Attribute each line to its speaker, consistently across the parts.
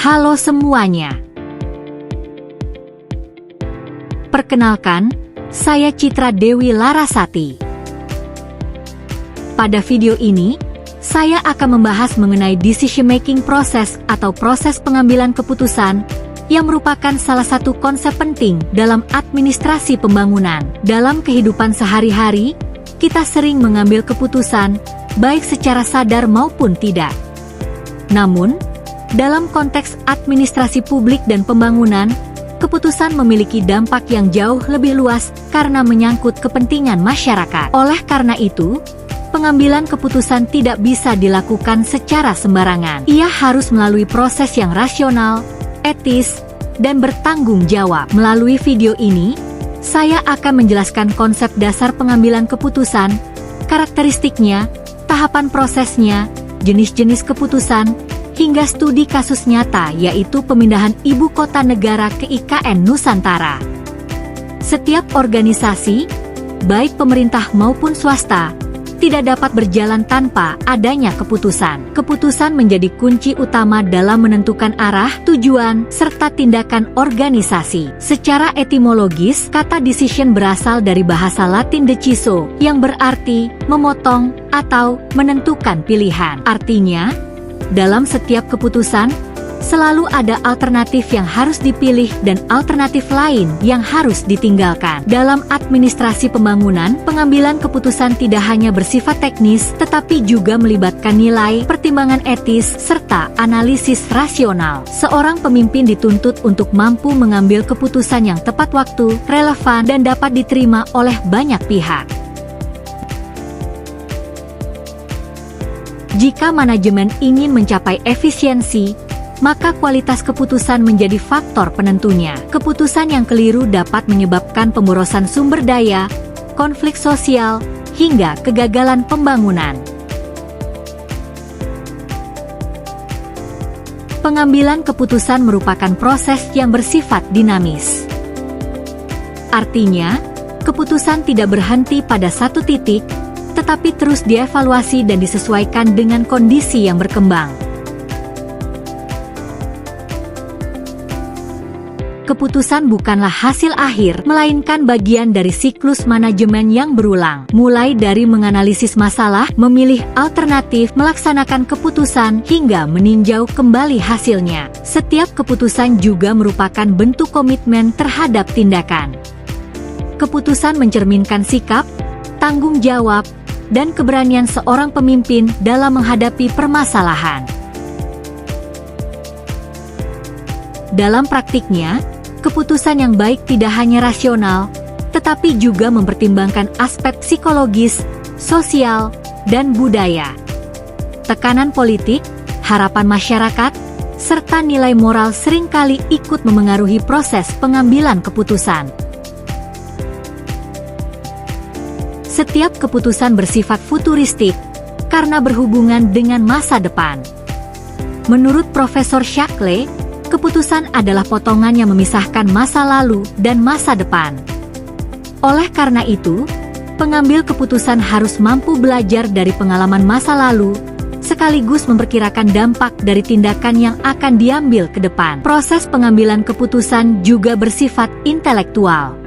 Speaker 1: Halo semuanya. Perkenalkan, saya Citra Dewi Larasati. Pada video ini, saya akan membahas mengenai decision making process atau proses pengambilan keputusan yang merupakan salah satu konsep penting dalam administrasi pembangunan. Dalam kehidupan sehari-hari, kita sering mengambil keputusan, baik secara sadar maupun tidak. Namun, dalam konteks administrasi publik dan pembangunan, keputusan memiliki dampak yang jauh lebih luas karena menyangkut kepentingan masyarakat. Oleh karena itu, pengambilan keputusan tidak bisa dilakukan secara sembarangan. Ia harus melalui proses yang rasional, etis, dan bertanggung jawab. Melalui video ini, saya akan menjelaskan konsep dasar pengambilan keputusan, karakteristiknya, tahapan prosesnya, jenis-jenis keputusan, hingga studi kasus nyata yaitu pemindahan ibu kota negara ke IKN Nusantara. Setiap organisasi, baik pemerintah maupun swasta, tidak dapat berjalan tanpa adanya keputusan. Keputusan menjadi kunci utama dalam menentukan arah, tujuan, serta tindakan organisasi. Secara etimologis, kata decision berasal dari bahasa Latin deciso, yang berarti memotong atau menentukan pilihan. Artinya, dalam setiap keputusan, selalu ada alternatif yang harus dipilih dan alternatif lain yang harus ditinggalkan. Dalam administrasi pembangunan, pengambilan keputusan tidak hanya bersifat teknis, tetapi juga melibatkan nilai, pertimbangan etis, serta analisis rasional. Seorang pemimpin dituntut untuk mampu mengambil keputusan yang tepat waktu, relevan, dan dapat diterima oleh banyak pihak. Jika manajemen ingin mencapai efisiensi, maka kualitas keputusan menjadi faktor penentunya. Keputusan yang keliru dapat menyebabkan pemborosan sumber daya, konflik sosial, hingga kegagalan pembangunan. Pengambilan keputusan merupakan proses yang bersifat dinamis. Artinya, keputusan tidak berhenti pada satu titik, tetapi terus dievaluasi dan disesuaikan dengan kondisi yang berkembang. Keputusan bukanlah hasil akhir, melainkan bagian dari siklus manajemen yang berulang. Mulai dari menganalisis masalah, memilih alternatif, melaksanakan keputusan, hingga meninjau kembali hasilnya. Setiap keputusan juga merupakan bentuk komitmen terhadap tindakan. Keputusan mencerminkan sikap, tanggung jawab, dan keberanian seorang pemimpin dalam menghadapi permasalahan. Dalam praktiknya, keputusan yang baik tidak hanya rasional, tetapi juga mempertimbangkan aspek psikologis, sosial, dan budaya. Tekanan politik, harapan masyarakat, serta nilai moral seringkali ikut memengaruhi proses pengambilan keputusan. Setiap keputusan bersifat futuristik, karena berhubungan dengan masa depan. Menurut Profesor Shackley, keputusan adalah potongan yang memisahkan masa lalu dan masa depan. Oleh karena itu, pengambil keputusan harus mampu belajar dari pengalaman masa lalu, sekaligus memperkirakan dampak dari tindakan yang akan diambil ke depan. Proses pengambilan keputusan juga bersifat intelektual.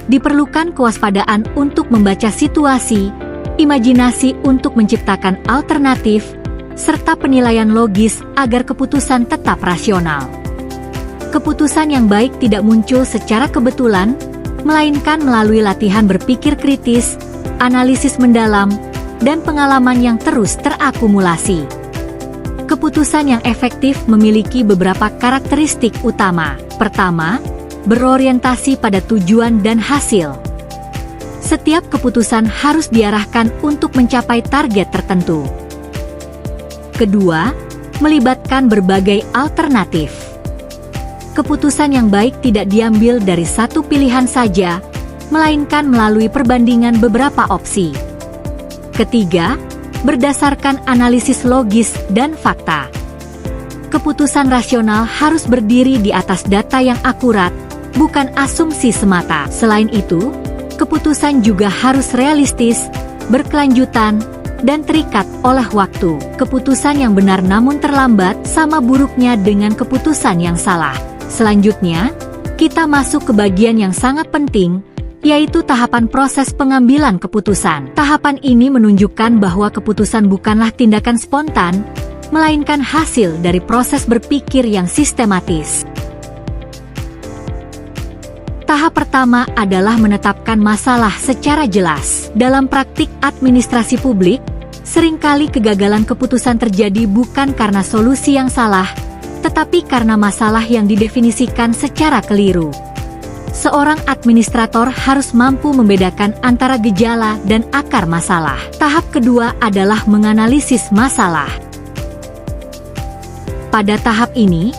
Speaker 1: Diperlukan kewaspadaan untuk membaca situasi, imajinasi untuk menciptakan alternatif, serta penilaian logis agar keputusan tetap rasional. Keputusan yang baik tidak muncul secara kebetulan, melainkan melalui latihan berpikir kritis, analisis mendalam, dan pengalaman yang terus terakumulasi. Keputusan yang efektif memiliki beberapa karakteristik utama. Pertama, berorientasi pada tujuan dan hasil. Setiap keputusan harus diarahkan untuk mencapai target tertentu. Kedua, melibatkan berbagai alternatif. Keputusan yang baik tidak diambil dari satu pilihan saja, melainkan melalui perbandingan beberapa opsi. Ketiga, berdasarkan analisis logis dan fakta. Keputusan rasional harus berdiri di atas data yang akurat, bukan asumsi semata. Selain itu, keputusan juga harus realistis, berkelanjutan, dan terikat oleh waktu. Keputusan yang benar namun terlambat sama buruknya dengan keputusan yang salah. Selanjutnya, kita masuk ke bagian yang sangat penting, yaitu tahapan proses pengambilan keputusan. Tahapan ini menunjukkan bahwa keputusan bukanlah tindakan spontan, melainkan hasil dari proses berpikir yang sistematis. Tahap pertama adalah menetapkan masalah secara jelas. Dalam praktik administrasi publik, seringkali kegagalan keputusan terjadi bukan karena solusi yang salah, tetapi karena masalah yang didefinisikan secara keliru. Seorang administrator harus mampu membedakan antara gejala dan akar masalah. Tahap kedua adalah menganalisis masalah. Pada tahap ini,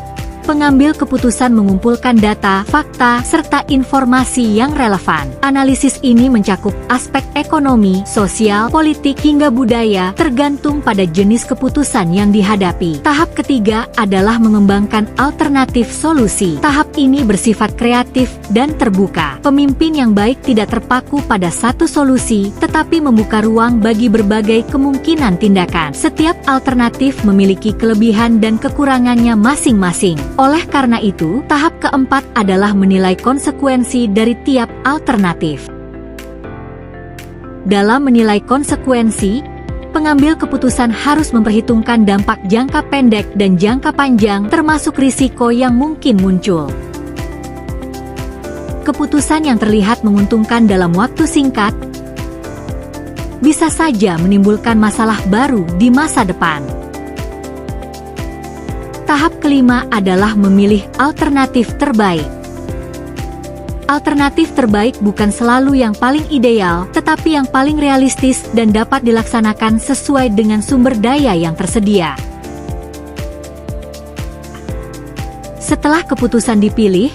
Speaker 1: pengambil keputusan mengumpulkan data, fakta, serta informasi yang relevan. Analisis ini mencakup aspek ekonomi, sosial, politik, hingga budaya, tergantung pada jenis keputusan yang dihadapi. Tahap ketiga adalah mengembangkan alternatif solusi. Tahap ini bersifat kreatif dan terbuka. Pemimpin yang baik tidak terpaku pada satu solusi, tetapi membuka ruang bagi berbagai kemungkinan tindakan. Setiap alternatif memiliki kelebihan dan kekurangannya masing-masing. Oleh karena itu, tahap keempat adalah menilai konsekuensi dari tiap alternatif. Dalam menilai konsekuensi, pengambil keputusan harus memperhitungkan dampak jangka pendek dan jangka panjang, termasuk risiko yang mungkin muncul. Keputusan yang terlihat menguntungkan dalam waktu singkat bisa saja menimbulkan masalah baru di masa depan. Tahap kelima adalah memilih alternatif terbaik. Alternatif terbaik bukan selalu yang paling ideal, tetapi yang paling realistis dan dapat dilaksanakan sesuai dengan sumber daya yang tersedia. Setelah keputusan dipilih,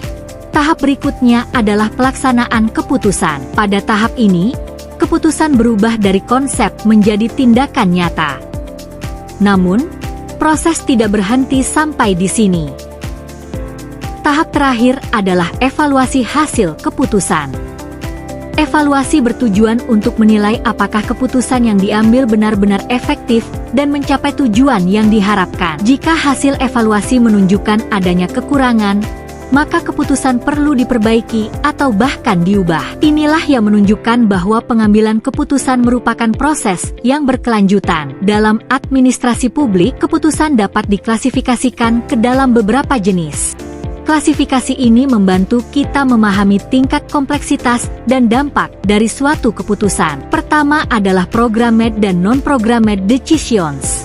Speaker 1: tahap berikutnya adalah pelaksanaan keputusan. Pada tahap ini, keputusan berubah dari konsep menjadi tindakan nyata. Namun, proses tidak berhenti sampai di sini. Tahap terakhir adalah evaluasi hasil keputusan. Evaluasi bertujuan untuk menilai apakah keputusan yang diambil benar-benar efektif dan mencapai tujuan yang diharapkan. Jika hasil evaluasi menunjukkan adanya kekurangan, maka keputusan perlu diperbaiki atau bahkan diubah. Inilah yang menunjukkan bahwa pengambilan keputusan merupakan proses yang berkelanjutan. Dalam administrasi publik, keputusan dapat diklasifikasikan ke dalam beberapa jenis. Klasifikasi ini membantu kita memahami tingkat kompleksitas dan dampak dari suatu keputusan. Pertama adalah programmed dan non-programmed decisions.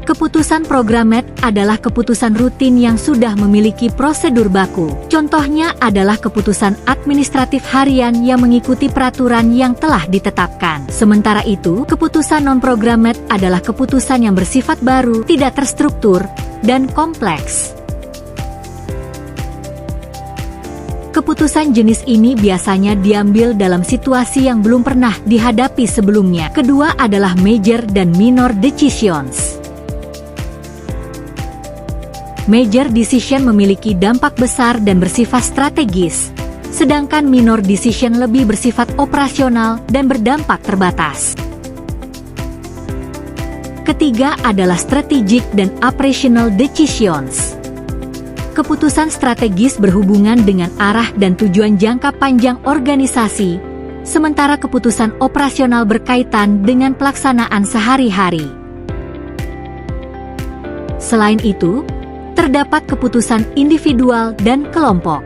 Speaker 1: Keputusan programmed adalah keputusan rutin yang sudah memiliki prosedur baku. Contohnya adalah keputusan administratif harian yang mengikuti peraturan yang telah ditetapkan. Sementara itu, keputusan non-programmed adalah keputusan yang bersifat baru, tidak terstruktur, dan kompleks. Keputusan jenis ini biasanya diambil dalam situasi yang belum pernah dihadapi sebelumnya. Kedua adalah major dan minor decisions. Major decision memiliki dampak besar dan bersifat strategis, sedangkan minor decision lebih bersifat operasional dan berdampak terbatas. Ketiga adalah strategic dan operational decisions. Keputusan strategis berhubungan dengan arah dan tujuan jangka panjang organisasi, sementara keputusan operasional berkaitan dengan pelaksanaan sehari-hari. Selain itu, terdapat keputusan individual dan kelompok.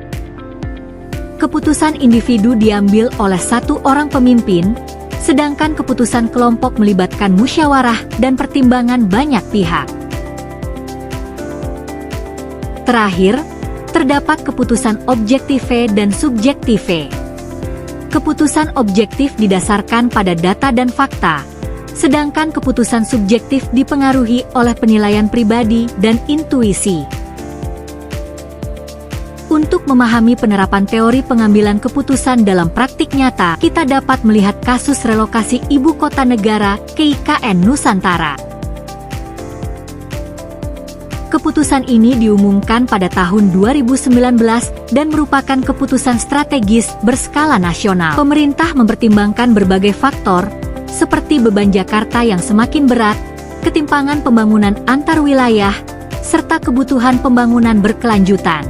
Speaker 1: Keputusan individu diambil oleh satu orang pemimpin, sedangkan keputusan kelompok melibatkan musyawarah dan pertimbangan banyak pihak. Terakhir, terdapat keputusan objektive dan subjektive. Keputusan objektif didasarkan pada data dan fakta, sedangkan keputusan subjektif dipengaruhi oleh penilaian pribadi dan intuisi. Untuk memahami penerapan teori pengambilan keputusan dalam praktik nyata, kita dapat melihat kasus relokasi ibu kota negara ke IKN Nusantara. Keputusan ini diumumkan pada tahun 2019 dan merupakan keputusan strategis berskala nasional. Pemerintah mempertimbangkan berbagai faktor, seperti beban Jakarta yang semakin berat, ketimpangan pembangunan antar wilayah, serta kebutuhan pembangunan berkelanjutan.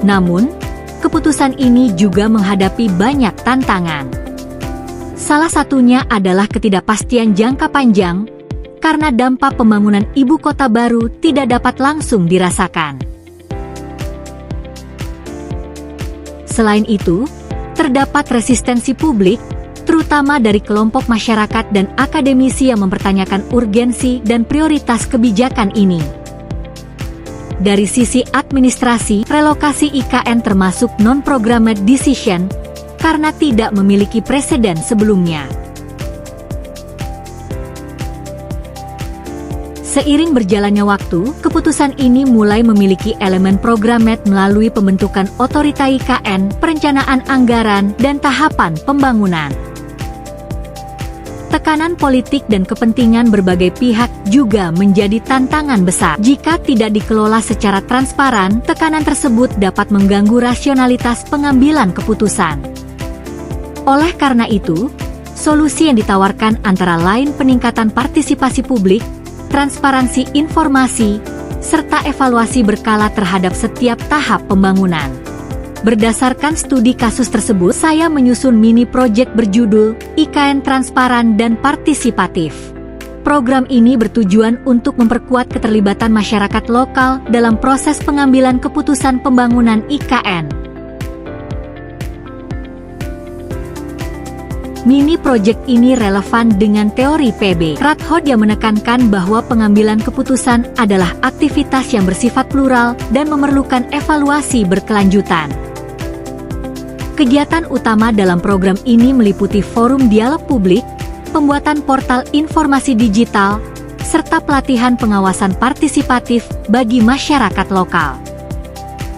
Speaker 1: Namun, keputusan ini juga menghadapi banyak tantangan. Salah satunya adalah ketidakpastian jangka panjang, karena dampak pembangunan ibu kota baru tidak dapat langsung dirasakan. Selain itu, terdapat resistensi publik, terutama dari kelompok masyarakat dan akademisi yang mempertanyakan urgensi dan prioritas kebijakan ini. Dari sisi administrasi, relokasi IKN termasuk non-programmed decision, karena tidak memiliki preseden sebelumnya. Seiring berjalannya waktu, keputusan ini mulai memiliki elemen programmed melalui pembentukan otorita IKN, perencanaan anggaran, dan tahapan pembangunan. Tekanan politik dan kepentingan berbagai pihak juga menjadi tantangan besar. Jika tidak dikelola secara transparan, tekanan tersebut dapat mengganggu rasionalitas pengambilan keputusan. Oleh karena itu, solusi yang ditawarkan antara lain peningkatan partisipasi publik, transparansi informasi, serta evaluasi berkala terhadap setiap tahap pembangunan. Berdasarkan studi kasus tersebut, saya menyusun mini project berjudul IKN Transparan dan Partisipatif. Program ini bertujuan untuk memperkuat keterlibatan masyarakat lokal dalam proses pengambilan keputusan pembangunan IKN. Mini project ini relevan dengan teori PB Radhod yang menekankan bahwa pengambilan keputusan adalah aktivitas yang bersifat plural dan memerlukan evaluasi berkelanjutan. Kegiatan utama dalam program ini meliputi forum dialog publik, pembuatan portal informasi digital, serta pelatihan pengawasan partisipatif bagi masyarakat lokal.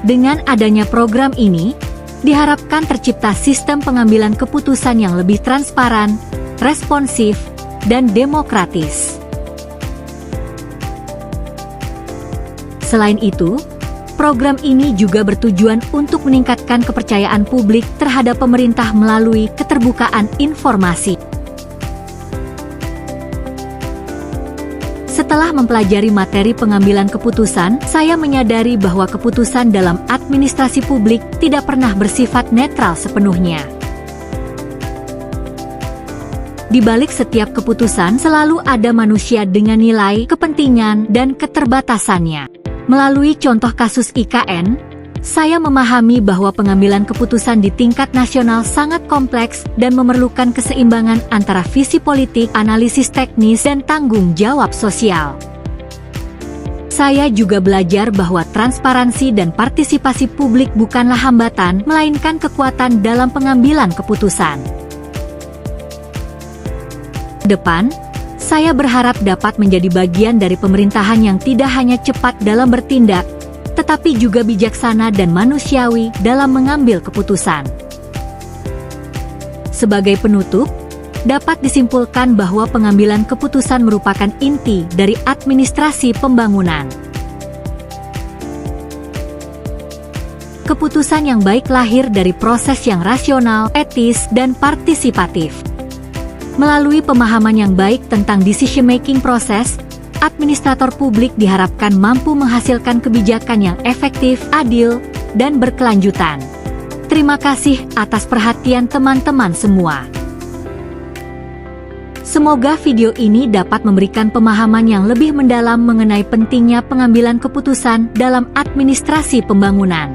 Speaker 1: Dengan adanya program ini, diharapkan tercipta sistem pengambilan keputusan yang lebih transparan, responsif, dan demokratis. Selain itu, program ini juga bertujuan untuk meningkatkan kepercayaan publik terhadap pemerintah melalui keterbukaan informasi. Setelah mempelajari materi pengambilan keputusan, saya menyadari bahwa keputusan dalam administrasi publik tidak pernah bersifat netral sepenuhnya. Di balik setiap keputusan selalu ada manusia dengan nilai, kepentingan, dan keterbatasannya. Melalui contoh kasus IKN, saya memahami bahwa pengambilan keputusan di tingkat nasional sangat kompleks dan memerlukan keseimbangan antara visi politik, analisis teknis, dan tanggung jawab sosial. Saya juga belajar bahwa transparansi dan partisipasi publik bukanlah hambatan, melainkan kekuatan dalam pengambilan keputusan. Depan, saya berharap dapat menjadi bagian dari pemerintahan yang tidak hanya cepat dalam bertindak, tetapi juga bijaksana dan manusiawi dalam mengambil keputusan. Sebagai penutup, dapat disimpulkan bahwa pengambilan keputusan merupakan inti dari administrasi pembangunan. Keputusan yang baik lahir dari proses yang rasional, etis, dan partisipatif. Melalui pemahaman yang baik tentang decision-making proses, administrator publik diharapkan mampu menghasilkan kebijakan yang efektif, adil, dan berkelanjutan. Terima kasih atas perhatian teman-teman semua. Semoga video ini dapat memberikan pemahaman yang lebih mendalam mengenai pentingnya pengambilan keputusan dalam administrasi pembangunan.